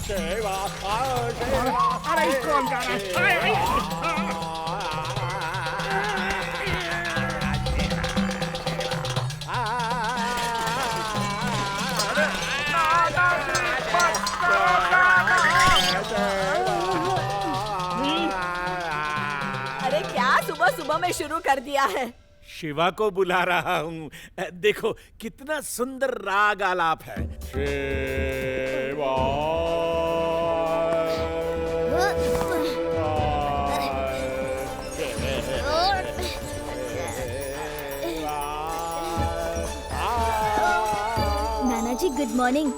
शिवा, अरे कौन जा रहा है? अरे क्या सुबह सुबह में शुरू कर दिया है? शिवा को बुला रहा हूँ। देखो कितना सुंदर राग आलाप है। शिवा नाना जी गुड मॉर्निंग।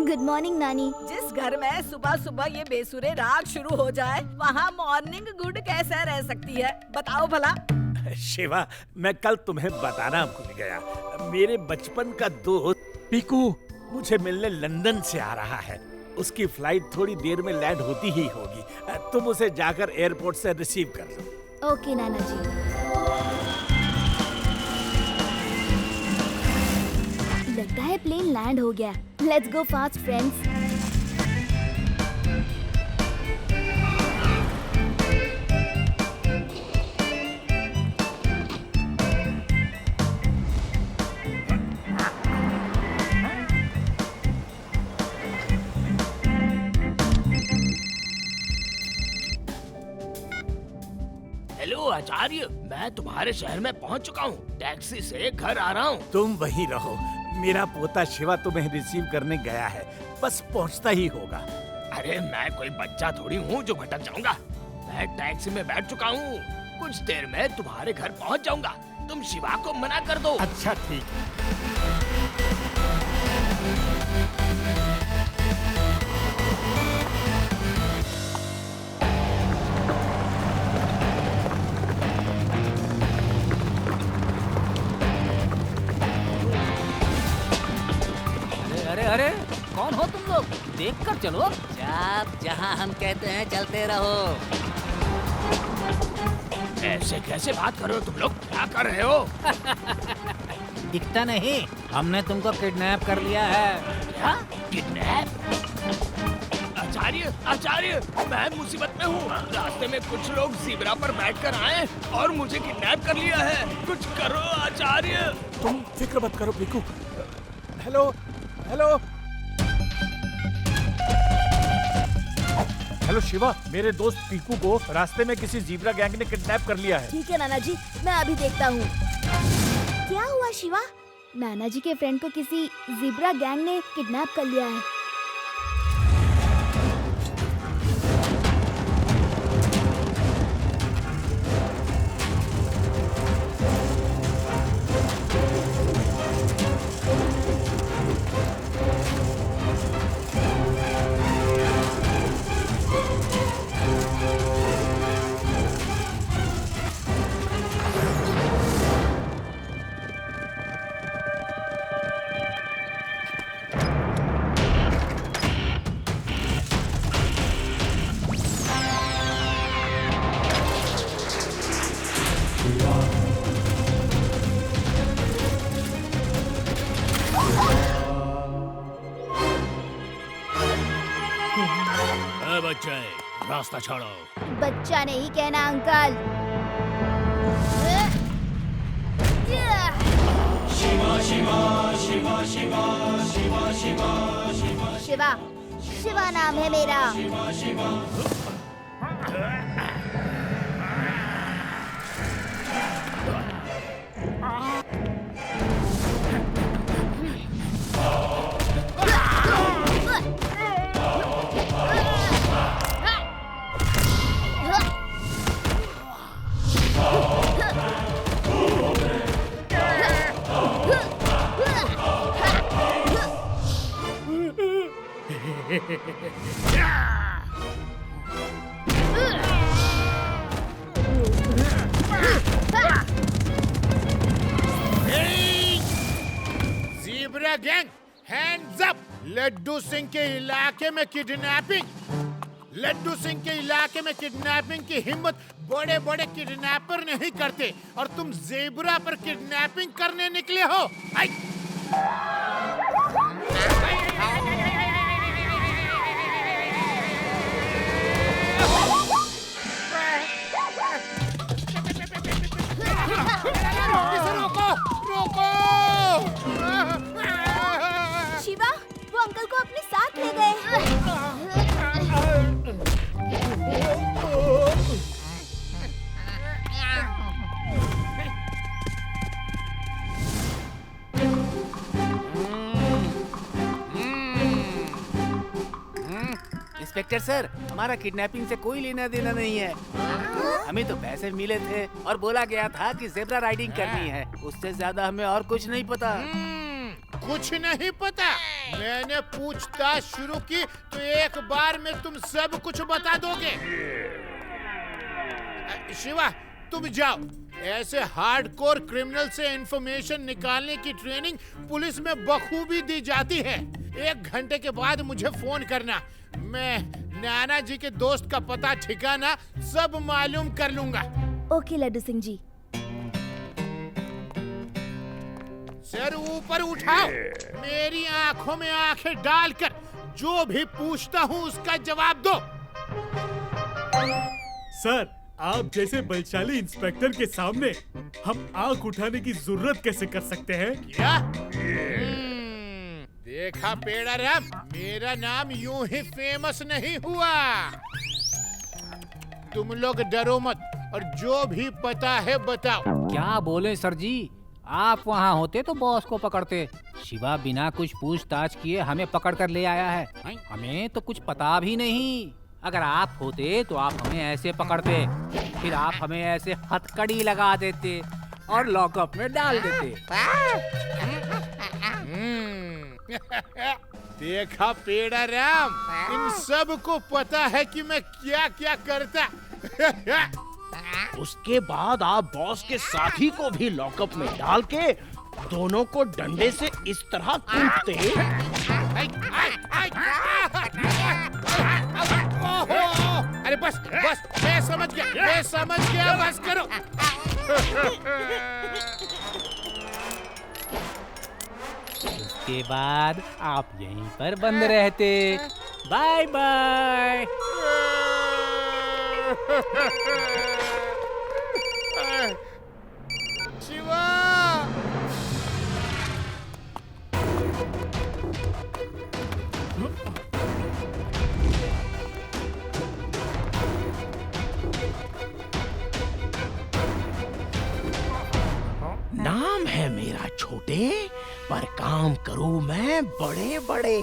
गुड मॉर्निंग नानी। जिस घर में सुबह सुबह ये बेसुरे राग शुरू हो जाए वहाँ मॉर्निंग गुड कैसे रह सकती है, बताओ भला। शिवा, मैं कल तुम्हें बताना भूल गया। मेरे बचपन का दोस्त पीकू मुझे मिलने लंदन से आ रहा है। उसकी फ्लाइट थोड़ी देर में लैंड होती ही होगी। तुम उसे जाकर एयरपोर्ट से रिसीव कर लो। ओके नाना जी। लगता है प्लेन लैंड हो गया। Let's go fast friends. Hello Acharya, मैं तुम्हारे शहर में पहुंच चुका हूँ। टैक्सी से घर आ रहा हूँ। तुम वहीं रहो। मेरा पोता शिवा तुम्हें रिसीव करने गया है, बस पहुंचता ही होगा। अरे मैं कोई बच्चा थोड़ी हूँ जो भटक जाऊंगा। मैं टैक्सी में बैठ चुका हूँ। कुछ देर में तुम्हारे घर पहुँच जाऊंगा। तुम शिवा को मना कर दो। अच्छा ठीक है। अरे अरे कौन हो तुम लोग? देख कर चलो। आप जहाँ हम कहते हैं चलते रहो। ऐसे कैसे बात कर रहे हो तुम लोग? क्या कर रहे हो? दिखता नहीं, हमने तुमको किडनैप कर लिया है। क्या किडनैप? आचार्य आचार्य, मैं मुसीबत में हूँ। रास्ते में कुछ लोग ज़ीब्रा पर बैठकर आए और मुझे किडनैप कर लिया है। कुछ करो आचार्य। तुम फिक्र मत करो Piku. Hello hello hello Shiva, मेरे दोस्त पीकू को रास्ते में किसी ज़ीब्रा गैंग ने किडनैप कर लिया है। ठीक है नाना जी, मैं अभी देखता हूँ। क्या हुआ शिवा? नाना जी के फ्रेंड को किसी ज़ीब्रा गैंग ने किडनैप कर लिया है। बच्चे, रास्ता छोड़ो। बच्चा नहीं कहना अंकल। शिवा, शिवा नाम है मेरा। Zebra gang, hands up! Laddu Singh के इलाके में किडनैपिंग। लड्डू सिंह के इलाके में किडनैपिंग की हिम्मत बड़े बड़े किडनैपर नहीं करते, और तुम ज़ेब्रा पर किडनैपिंग करने निकले हो। इंस्पेक्टर सर, हमारा किडनैपिंग से कोई लेना देना नहीं है। हमें तो पैसे मिले थे और बोला गया था कि ज़ेब्रा राइडिंग करनी है। उससे ज्यादा हमें और कुछ नहीं पता। कुछ नहीं पता। मैंने पूछताछ शुरू की तो एक बार में तुम सब कुछ बता दोगे। शिवा, तुम जाओ। ऐसे हार्डकोर क्रिमिनल से इंफॉर्मेशन निकालने की ट्रेनिंग पुलिस में बखूबी दी जाती है। 1 घंटे के बाद मुझे फोन करना। मैं नाना जी के दोस्त का पता ठिकाना सब मालूम कर लूंगा। ओके लड्डू सिंह जी। सर ऊपर उठाओ। मेरी आंखों में आंखें डालकर जो भी पूछता हूँ उसका जवाब दो। सर, आप जैसे बलशाली इंस्पेक्टर के सामने हम आंख उठाने की जरूरत कैसे कर सकते हैं? क्या? देखा पेड़ाराम, मेरा नाम यूं ही फेमस नहीं हुआ। तुम लोग डरो मत और जो भी पता है बताओ। क्या बोले सर जी, आप वहाँ होते तो बॉस को पकड़ते। शिवा बिना कुछ पूछताछ किए हमें पकड़ कर ले आया है। हमें तो कुछ पता भी नहीं। अगर आप होते तो आप हमें ऐसे पकड़ते, फिर आप हमें ऐसे हथकड़ी लगा देते और लॉकअप में डाल देते। देखा पेड़ाराम, इन सब को पता है कि मैं क्या क्या करता। उसके बाद आप बॉस के साथी को भी लॉकअप में डाल के दोनों को डंडे से इस तरह कूटते। अरे बस बस, मैं समझ गया, बस करो। उसके बाद आप यहीं पर बंद रहते। Bye bye. शिवा, नाम है मेरा छोटे, पर काम करूं मैं बड़े बड़े।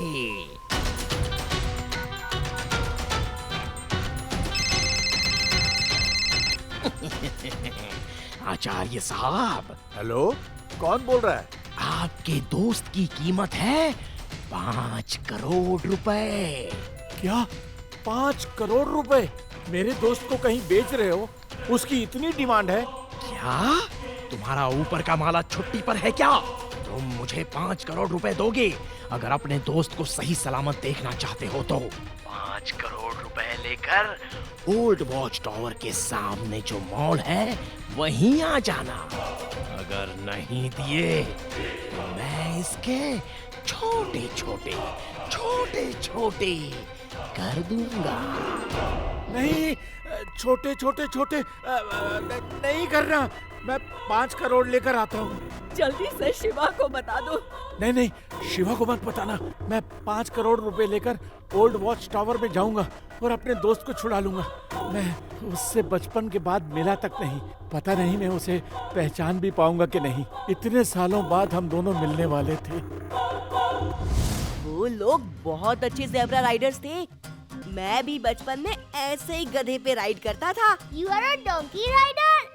आचार्य साहब। हेलो, कौन बोल रहा है? आपके दोस्त की कीमत है 5 करोड़ रुपए। क्या 5 करोड़ रुपए? मेरे दोस्त को कहीं बेच रहे हो? उसकी इतनी डिमांड है? क्या तुम्हारा ऊपर का माला छुट्टी पर है क्या? तुम मुझे 5 करोड़ रुपए दोगे अगर अपने दोस्त को सही सलामत देखना चाहते हो तो। 5 करोड़ रुपए लेकर ओल्ड वॉच टावर के सामने जो मॉल है वहीं आ जाना। अगर नहीं दिए तो मैं इसके छोटे छोटे कर दूंगा। नहीं, छोटे नहीं करना। मैं 5 करोड़ लेकर आता हूँ। जल्दी से शिवा को बता दो। नहीं, शिवा को मत बताना। मैं 5 करोड़ रुपए लेकर ओल्ड वॉच टावर में जाऊंगा और अपने दोस्त को छुड़ा लूंगा। मैं उससे बचपन के बाद मिला तक नहीं। पता नहीं मैं उसे पहचान भी पाऊंगा कि नहीं। इतने सालों बाद हम दोनों मिलने वाले थे। वो लोग बहुत अच्छे ज़ेब्रा राइडर्स थे। मैं भी बचपन में ऐसे ही गधे पे राइड करता था। You are a donkey rider.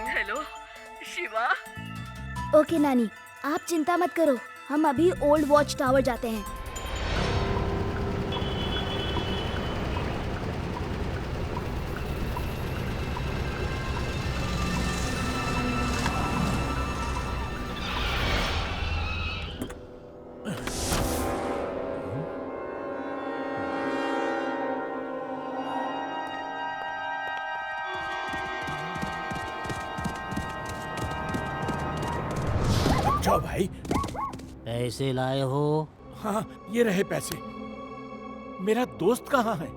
Hello Shiva. Okay नानी, आप चिंता मत करो, हम अभी ओल्ड वॉच टावर जाते हैं। जाओ भाई। पैसे लाए हो? हाँ, ये रहे पैसे। मेरा दोस्त कहाँ है?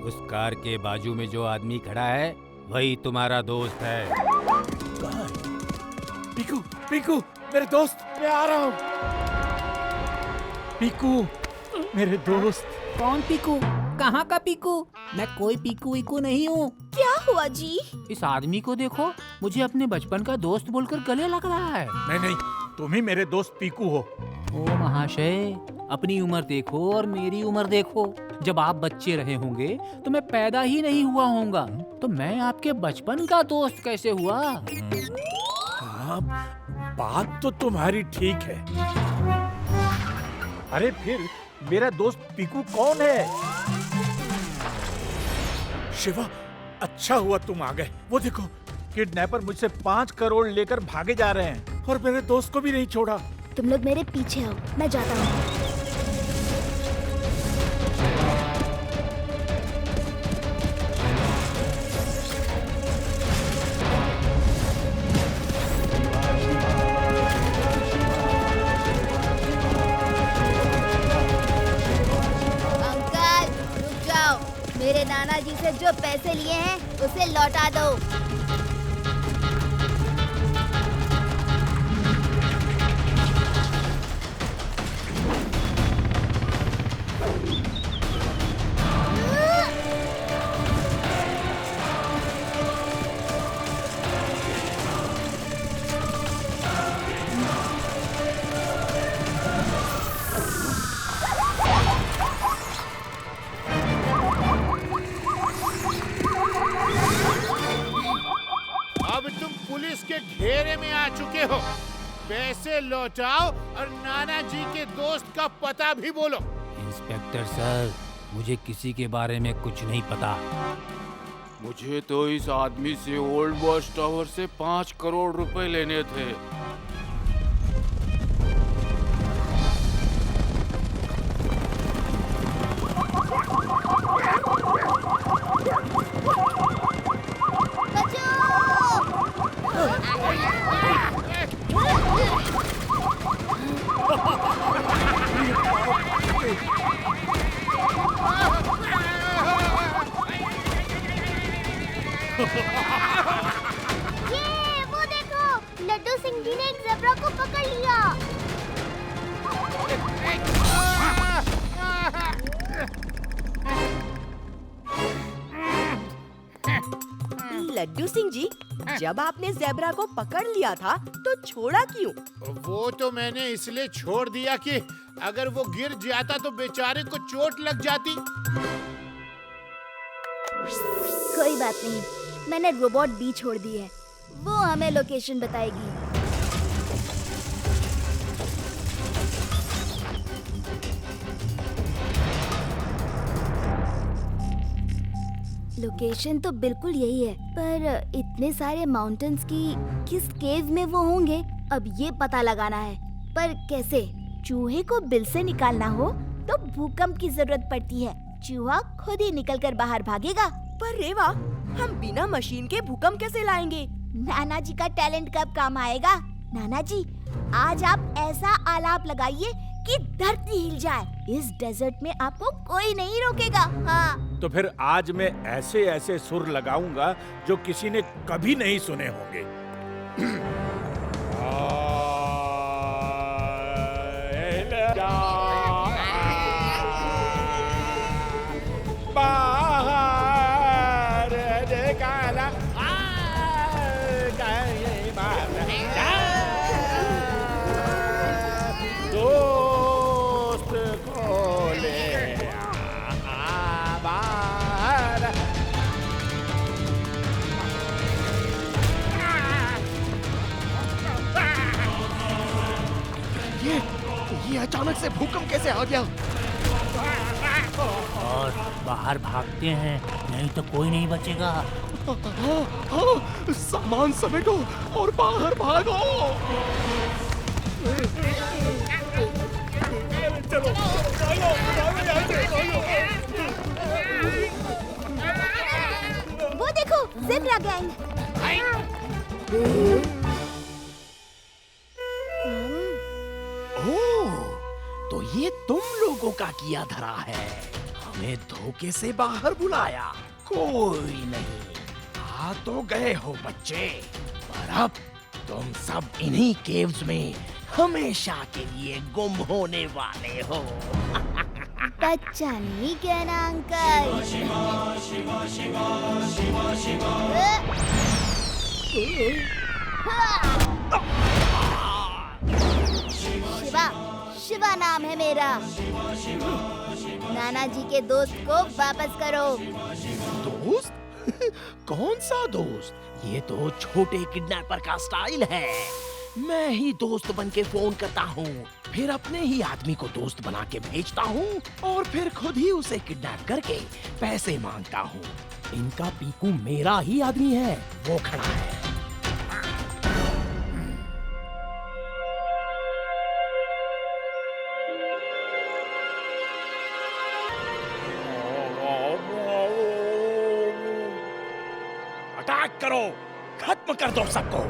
उस कार के बाजू में जो आदमी खड़ा है वही तुम्हारा दोस्त है। कहाँ है? पीकू, मेरे दोस्त, मैं आ रहा हूँ। पीकू, मेरे दोस्त। कौन पीकू? कहाँ का पीकू? मैं कोई पीकू वीकू नहीं हूँ। क्या हुआ जी? इस आदमी को देखो, मुझे अपने बचपन का दोस्त बोलकर गले लग रहा है। नहीं, तुम ही मेरे दोस्त पीकू हो। ओ महाशय, अपनी उम्र देखो और मेरी उम्र देखो। जब आप बच्चे रहे होंगे तो मैं पैदा ही नहीं हुआ होऊंगा, तो मैं आपके बचपन का दोस्त कैसे हुआ? हाँ, बात तो तुम्हारी ठीक है। अरे फिर मेरा दोस्त पीकू कौन है? शिवा, अच्छा हुआ तुम आ गए। वो देखो, किडनैपर मुझसे 5 करोड़ लेकर भागे जा रहे हैं और मेरे दोस्त को भी नहीं छोड़ा। तुम लोग मेरे पीछे आओ, मैं जाता हूँ। अंकल, रुक जाओ। मेरे नाना जी से जो पैसे लिए हैं उसे लौटा दो। अब तुम पुलिस के घेरे में आ चुके हो। पैसे लौटाओ और नाना जी के दोस्त का पता भी बोलो। इंस्पेक्टर सर, मुझे किसी के बारे में कुछ नहीं पता। मुझे तो इस आदमी से ओल्ड वॉच टावर से 5 करोड़ रुपए लेने थे। ये वो देखो, लड्डू सिंह जी ने एक ज़ेब्रा को पकड़ लिया। लड्डू सिंह जी, जब आपने ज़ेब्रा को पकड़ लिया था तो छोड़ा क्यों? वो तो मैंने इसलिए छोड़ दिया कि अगर वो गिर जाता तो बेचारे को चोट लग जाती। कोई बात नहीं, मैंने रोबोट भी छोड़ दी है, वो हमें लोकेशन बताएगी। लोकेशन तो बिल्कुल यही है, पर इतने सारे माउंटेन्स की किस केव में वो होंगे, अब ये पता लगाना है। पर कैसे? चूहे को बिल से निकालना हो तो भूकंप की जरूरत पड़ती है। चूहा खुद ही निकलकर बाहर भागेगा। पर रेवा, हम बिना मशीन के भूकंप कैसे लाएंगे? नाना जी का टैलेंट कब काम आएगा? नाना जी, आज आप ऐसा आलाप लगाइए कि धरती हिल जाए। इस डेजर्ट में आपको कोई नहीं रोकेगा। हाँ। तो फिर आज मैं ऐसे ऐसे सुर लगाऊंगा जो किसी ने कभी नहीं सुने होंगे। बाहर निकाला दोस्त को ले बाहर। ये अचानक से भूकंप कैसे आ गया? और बाहर भागते हैं, नहीं तो कोई नहीं बचेगा। सामान समेटो और बाहर भागो। वो देखो, ज़ेब्रा गैंग। ओह, तो ये तुम लोगों का किया धरा है। हमें धोखे से बाहर बुलाया। कोई नहीं, आ तो गए हो बच्चे, पर अब तुम सब इन्हीं केव्स में हमेशा के लिए गुम होने वाले हो। बच्चा नहीं कहना अंकल। शिवा, शिवा नाम है मेरा। नाना जी के दोस्त को वापस करो। दोस्त? कौन सा दोस्त? ये तो छोटे किडनैपर का स्टाइल है। मैं ही दोस्त बन के फोन करता हूँ, फिर अपने ही आदमी को दोस्त बना के भेजता हूँ और फिर खुद ही उसे किडनैप करके पैसे मांगता हूँ। इनका पीकू मेरा ही आदमी है, वो खड़ा है। अटैक करो, खत्म कर दो सबको।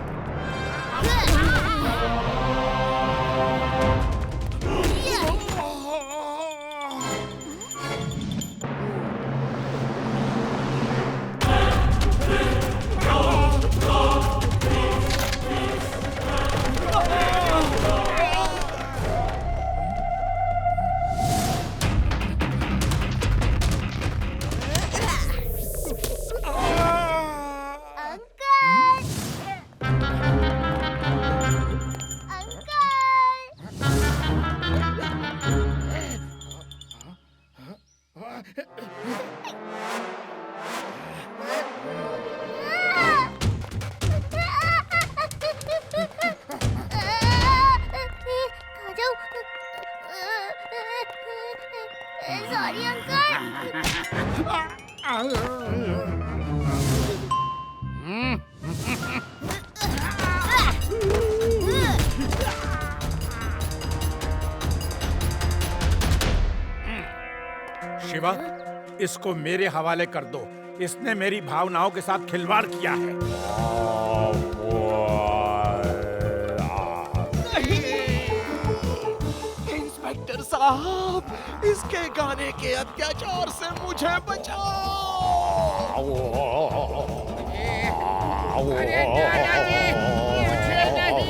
Sorry uncle. शिवा, इसको मेरे हवाले कर दो। इसने मेरी भावनाओं के साथ खिलवाड़ किया है। इंस्पेक्टर साहब, इसके गाने के अत्याचार से मुझे बचाओ। अरे दादाजी, मुझे नहीं।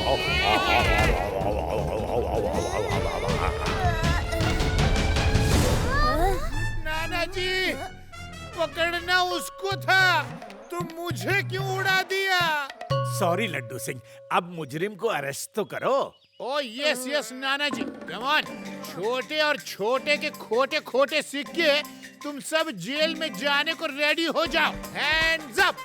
नाना जी, पकड़ना उसको था, तुम मुझे क्यों उड़ा दिया? सॉरी लड्डू सिंह, अब मुजरिम को अरेस्ट तो करो। ओ yes yes Nana ji, come on. छोटे और छोटे के खोटे खोटे सिक्के, तुम सब जेल में जाने को रेडी हो जाओ। Hands up.